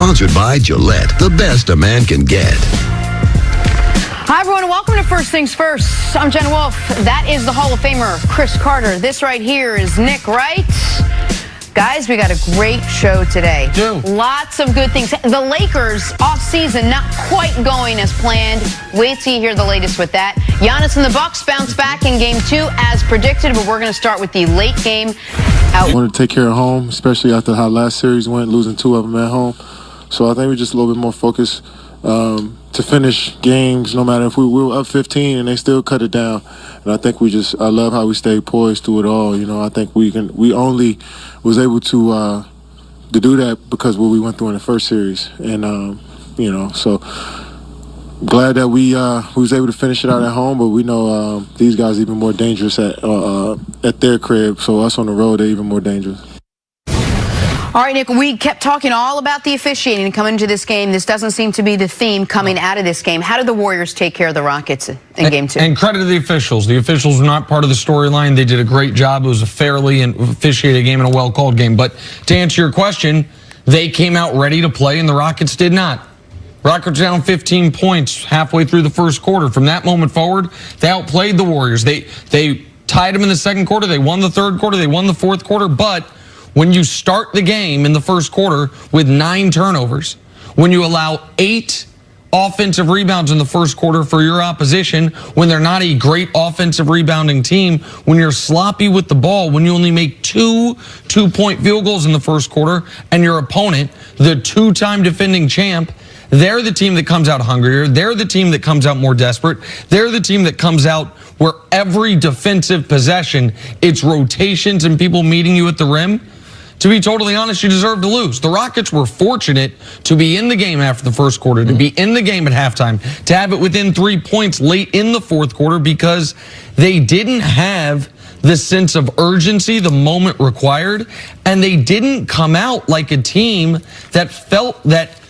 Sponsored by Gillette, the best a man can get. Hi, everyone. Welcome to First Things First. I'm Jen Wolf. That is the Hall of Famer, Chris Carter. This right here is Nick Wright. Guys, we got a great show today. Lots of good things. The Lakers off-season not quite going as planned. Wait till you hear the latest with that. Giannis and the Bucks bounce back in Game 2 as predicted, but we're going to start with the late game. I want to take care of home, especially after how last series went, losing 2 of them at home. So I think we're just a little bit more focused to finish games, no matter if we were up 15 and they still cut it down. And I think I love how we stayed poised through it all. You know, I think we only was able to do that because what we went through in the first series. And, you know, so glad that we was able to finish it out at home, but we know these guys are even more dangerous at their crib. So us on the road, they're even more dangerous. All right, Nick, we kept talking all about the officiating coming into this game. This doesn't seem to be the theme coming out of this game. How did the Warriors take care of the Rockets in Game 2? And credit to the officials. The officials were not part of the storyline. They did a great job. It was a fairly officiated game and a well-called game. But to answer your question, they came out ready to play, and the Rockets did not. Rockets down 15 points halfway through the first quarter. From that moment forward, they outplayed the Warriors. They tied them in the second quarter. They won the third quarter. They won the fourth quarter. But when you start the game in the first quarter with 9 turnovers, when you allow 8 offensive rebounds in the first quarter for your opposition, when they're not a great offensive rebounding team, when you're sloppy with the ball, when you only make 2 two-point field goals in the first quarter, and your opponent, the 2-time defending champ, they're the team that comes out hungrier. They're the team that comes out more desperate. They're the team that comes out where every defensive possession, it's rotations and people meeting you at the rim. To be totally honest, you deserve to lose. The Rockets were fortunate to be in the game after the first quarter, to be in the game at halftime, to have it within 3 points late in the fourth quarter because they didn't have the sense of urgency the moment required, and they didn't come out like a team that felt that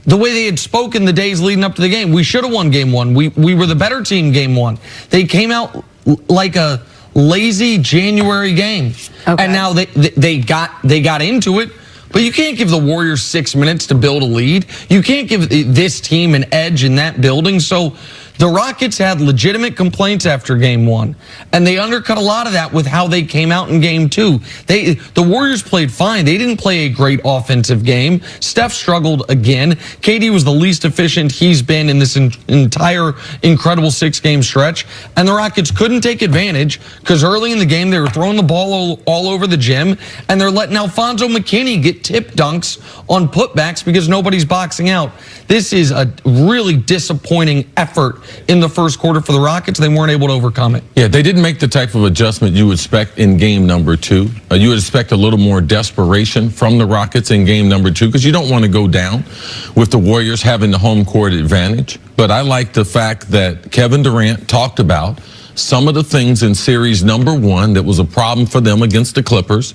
the way they had spoken the days leading up to the game. We should have won Game 1. We were the better team Game 1. They came out like a lazy January game. Okay. And now they got into it, but you can't give the Warriors 6 minutes to build a lead. You can't give this team an edge in that building. So the Rockets had legitimate complaints after Game 1, and they undercut a lot of that with how they came out in Game 2. The Warriors played fine. They didn't play a great offensive game. Steph struggled again. KD was the least efficient he's been in this entire incredible 6-game stretch, and the Rockets couldn't take advantage because early in the game they were throwing the ball all over the gym, and they're letting Alfonso McKinney get tip dunks on putbacks because nobody's boxing out. This is a really disappointing effort in the first quarter for the Rockets. They weren't able to overcome it. Yeah, they didn't make the type of adjustment you would expect in game number 2. You would expect a little more desperation from the Rockets in game number 2 because you don't want to go down with the Warriors having the home court advantage. But I like the fact that Kevin Durant talked about some of the things in series number 1 that was a problem for them against the Clippers.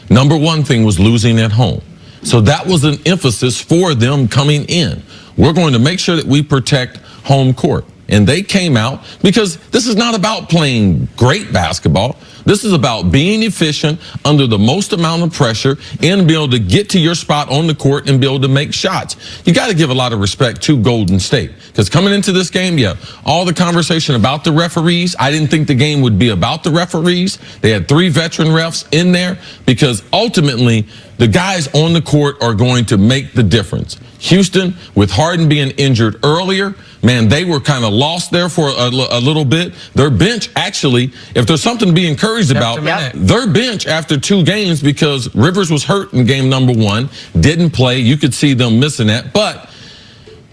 Number 1 thing was losing at home. So that was an emphasis for them coming in. We're going to make sure that we protect home court. And they came out because this is not about playing great basketball. This is about being efficient under the most amount of pressure and be able to get to your spot on the court and be able to make shots. You got to give a lot of respect to Golden State because coming into this game, all the conversation about the referees, I didn't think the game would be about the referees. They had 3 veteran refs in there because ultimately the guys on the court are going to make the difference. Houston, with Harden being injured earlier, man, they were kind of lost there for a little bit. Their bench, actually, if there's something to be encouraged about, their bench after 2 games, because Rivers was hurt in game number 1, didn't play. You could see them missing that. But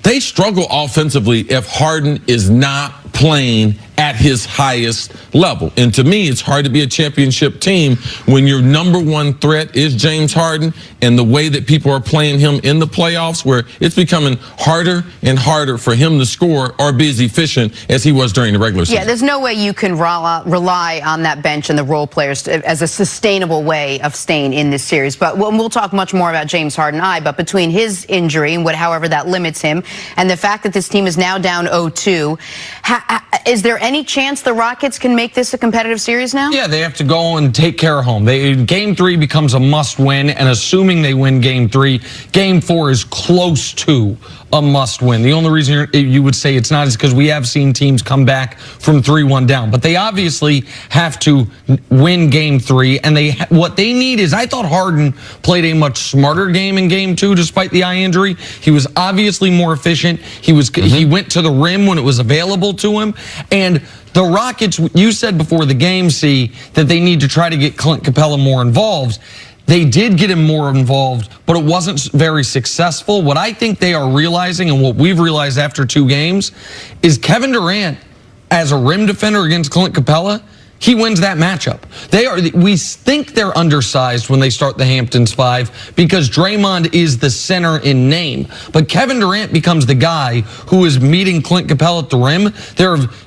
they struggle offensively if Harden is not playing at his highest level. And to me, it's hard to be a championship team when your number 1 threat is James Harden and the way that people are playing him in the playoffs, where it's becoming harder and harder for him to score or be as efficient as he was during the regular season. Yeah, there's no way you can rely on that bench and the role players as a sustainable way of staying in this series. But we'll talk much more about James Harden, but between his injury and however that limits him and the fact that this team is now down 0-2, is there any Any chance the Rockets can make this a competitive series now? Yeah, they have to go and take care of home. Game 3 becomes a must-win, and assuming they win Game 3, Game 4 is close to a must-win. The only reason you would say it's not is because we have seen teams come back from 3-1 down. But they obviously have to win Game 3, and what they need is, I thought Harden played a much smarter game in Game 2 despite the eye injury. He was obviously more efficient. He went to the rim when it was available to him. And the Rockets, you said before the game, see, that they need to try to get Clint Capella more involved. They did get him more involved, but it wasn't very successful. What I think they are realizing, and what we've realized after 2 games, is Kevin Durant, as a rim defender against Clint Capella, he wins that matchup. We think they're undersized when they start the Hamptons 5 because Draymond is the center in name. But Kevin Durant becomes the guy who is meeting Clint Capella at the rim.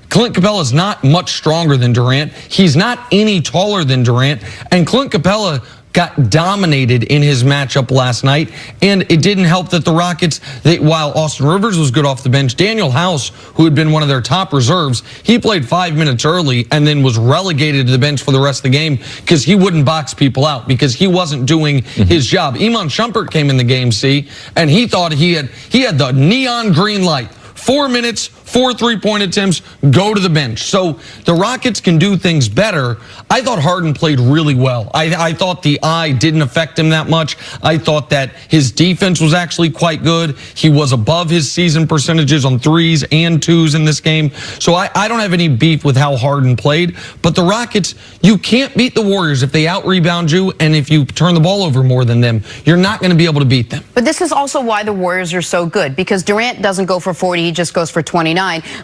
Clint Capella is not much stronger than Durant. He's not any taller than Durant. And Clint Capella got dominated in his matchup last night, and it didn't help that the Rockets, while Austin Rivers was good off the bench, Daniel House, who had been one of their top reserves, he played 5 minutes early and then was relegated to the bench for the rest of the game because he wouldn't box people out because he wasn't doing his job. Iman Shumpert came in the game, and he thought he had the neon green light. 4 minutes, 4 3-point attempts, go to the bench. So the Rockets can do things better. I thought Harden played really well. I thought the eye didn't affect him that much. I thought that his defense was actually quite good. He was above his season percentages on 3s and 2s in this game. So I don't have any beef with how Harden played. But the Rockets, you can't beat the Warriors if they out-rebound you and if you turn the ball over more than them. You're not going to be able to beat them. But this is also why the Warriors are so good, because Durant doesn't go for 40, he just goes for 29.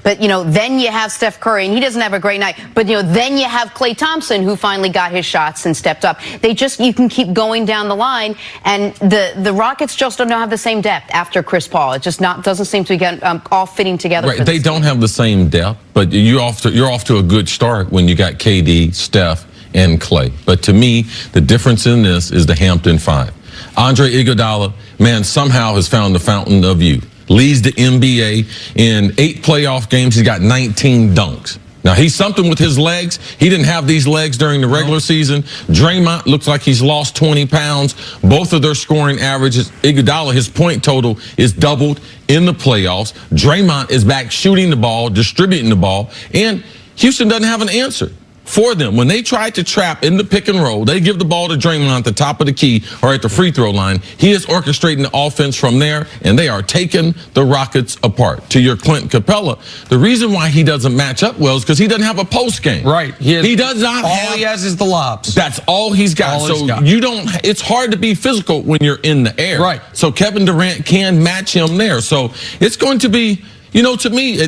But, then you have Steph Curry, and he doesn't have a great night. But, then you have Klay Thompson, who finally got his shots and stepped up. You can keep going down the line, and the Rockets just don't have the same depth after Chris Paul. It just doesn't seem to get all fitting together. Right, they don't have the same depth, but you're off to a good start when you got KD, Steph, and Klay. But to me, the difference in this is the Hampton 5. Andre Iguodala, man, somehow has found the fountain of youth. Leads the NBA in 8 playoff games. He's got 19 dunks. Now, he's something with his legs. He didn't have these legs during the regular season. Draymond looks like he's lost 20 pounds. Both of their scoring averages. Iguodala, his point total is doubled in the playoffs. Draymond is back shooting the ball, distributing the ball, and Houston doesn't have an answer for them. When they try to trap in the pick and roll, they give the ball to Draymond at the top of the key or at the free throw line. He is orchestrating the offense from there, and they are taking the Rockets apart. To your Clint Capella, the reason why he doesn't match up well is because he doesn't have a post game. Right. He does not all he has is the lobs. That's all he's got. It's hard to be physical when you're in the air. Right. So Kevin Durant can match him there. So it's going to be, to me,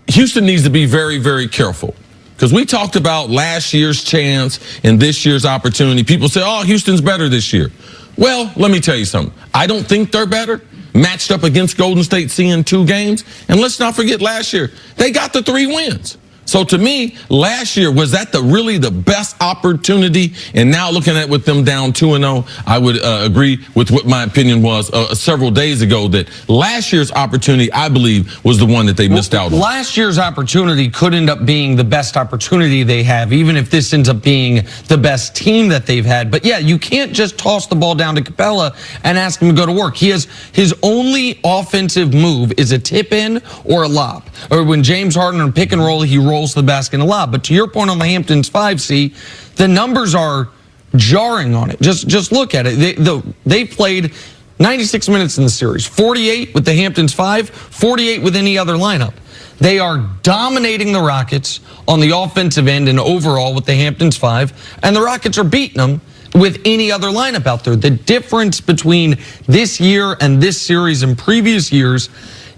Houston needs to be very, very careful. Because we talked about last year's chance and this year's opportunity. People say, oh, Houston's better this year. Well, let me tell you something. I don't think they're better. Matched up against Golden State, seeing 2 games. And let's not forget last year, they got the 3 wins. So to me, last year, was that really the best opportunity? And now looking at with them down 2-0, I would agree with what my opinion was several days ago, that last year's opportunity, I believe, was the one that they missed out on. Last year's opportunity could end up being the best opportunity they have, even if this ends up being the best team that they've had. But yeah, you can't just toss the ball down to Capella and ask him to go to work. His only offensive move is a tip in or a lob. Or when James Harden on pick and roll, he rolls the basket in a lob. But to your point on the Hamptons 5, the numbers are jarring on it. Just look at it. They played 96 minutes in the series, 48 with the Hamptons 5, 48 with any other lineup. They are dominating the Rockets on the offensive end and overall with the Hamptons 5, and the Rockets are beating them with any other lineup out there. The difference between this year and this series and previous years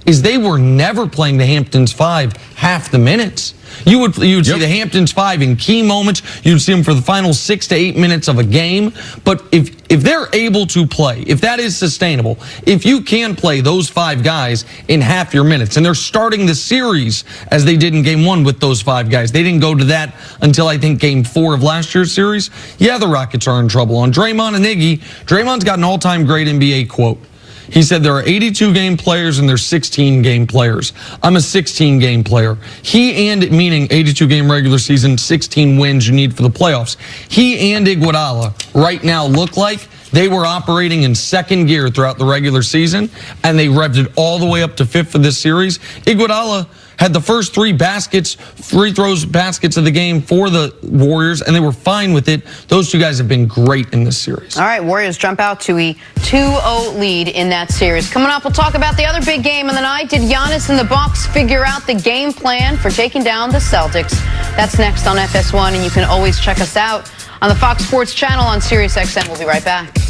is they were never playing the Hamptons 5 half the minutes. You would see the Hamptons 5 in key moments. You'd see them for the final 6 to 8 minutes of a game. But if they're able to play, if that is sustainable, if you can play those 5 guys in half your minutes, and they're starting the series as they did in Game 1 with those 5 guys. They didn't go to that until I think Game 4 of last year's series. Yeah, the Rockets are in trouble. On Draymond and Iggy, Draymond's got an all-time great NBA quote. He said there are 82 game players and there's 16 game players. I'm a 16 game player. He and, meaning 82 game regular season, 16 wins you need for the playoffs. He and Iguodala right now look like they were operating in second gear throughout the regular season, and they revved it all the way up to fifth for this series. Iguodala had the first free throws baskets of the game for the Warriors, and they were fine with it. Those two guys have been great in this series. All right, Warriors jump out to a 2-0 lead in that series. Coming up, we'll talk about the other big game of the night. Did Giannis and the Bucks figure out the game plan for taking down the Celtics? That's next on FS1, and you can always check us out on the Fox Sports channel on SiriusXM. We'll be right back.